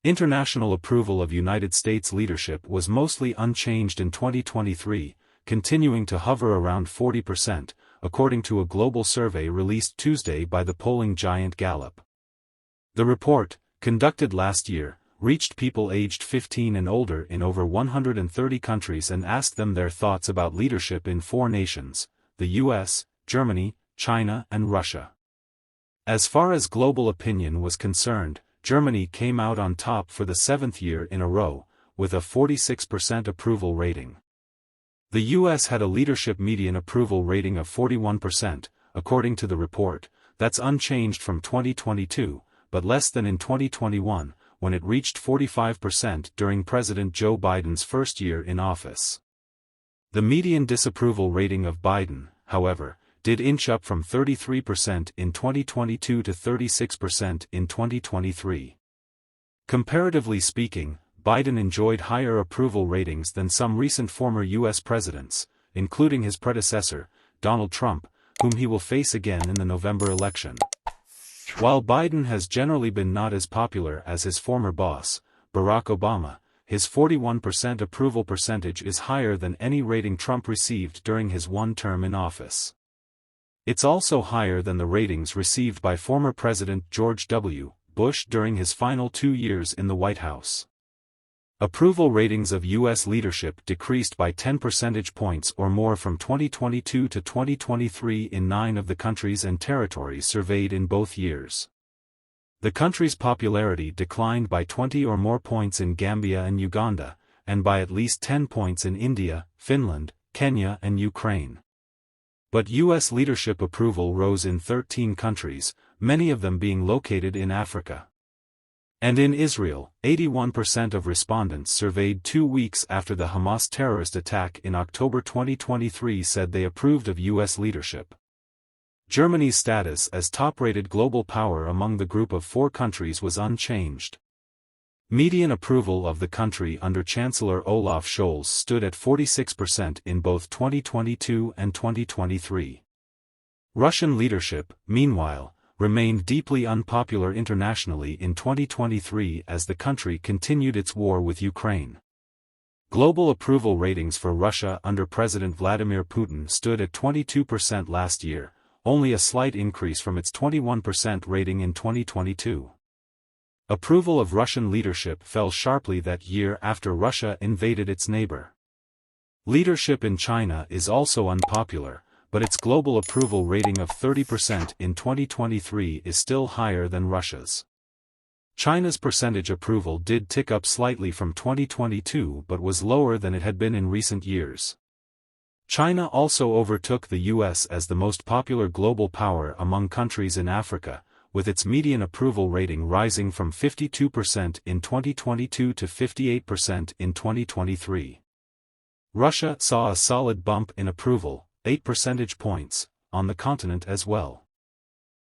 International approval of United States leadership was mostly unchanged in 2023, continuing to hover around 40%, according to a global survey released Tuesday by the polling giant Gallup. The report, conducted last year, reached people aged 15 and older in over 130 countries and asked them their thoughts about leadership in four nations: the US, Germany, China and Russia. As far as global opinion was concerned, Germany came out on top for the seventh year in a row, with a 46% approval rating. The US had a leadership median approval rating of 41%, according to the report. That's unchanged from 2022, but less than in 2021, when it reached 45% during President Joe Biden's first year in office. The median disapproval rating of Biden, however, did inch up from 33% in 2022 to 36% in 2023. Comparatively speaking, Biden enjoyed higher approval ratings than some recent former U.S. presidents, including his predecessor, Donald Trump, whom he will face again in the November election. While Biden has generally been not as popular as his former boss, Barack Obama, his 41% approval percentage is higher than any rating Trump received during his one term in office. It's also higher than the ratings received by former President George W. Bush during his final 2 years in the White House. Approval ratings of U.S. leadership decreased by 10 percentage points or more from 2022 to 2023 in 9 of the countries and territories surveyed in both years. The country's popularity declined by 20 or more points in Gambia and Uganda, and by at least 10 points in India, Finland, Kenya and Ukraine. But U.S. leadership approval rose in 13 countries, many of them being located in Africa. And in Israel, 81% of respondents surveyed 2 weeks after the Hamas terrorist attack in October 2023 said they approved of U.S. leadership. Germany's status as top-rated global power among the group of 4 countries was unchanged. Median approval of the country under Chancellor Olaf Scholz stood at 46% in both 2022 and 2023. Russian leadership, meanwhile, remained deeply unpopular internationally in 2023 as the country continued its war with Ukraine. Global approval ratings for Russia under President Vladimir Putin stood at 22% last year, only a slight increase from its 21% rating in 2022. Approval of Russian leadership fell sharply that year after Russia invaded its neighbor. Leadership in China is also unpopular, but its global approval rating of 30% in 2023 is still higher than Russia's. China's percentage approval did tick up slightly from 2022 but was lower than it had been in recent years. China also overtook the US as the most popular global power among countries in Africa, with its median approval rating rising from 52% in 2022 to 58% in 2023. Russia saw a solid bump in approval, 8 percentage points, on the continent as well.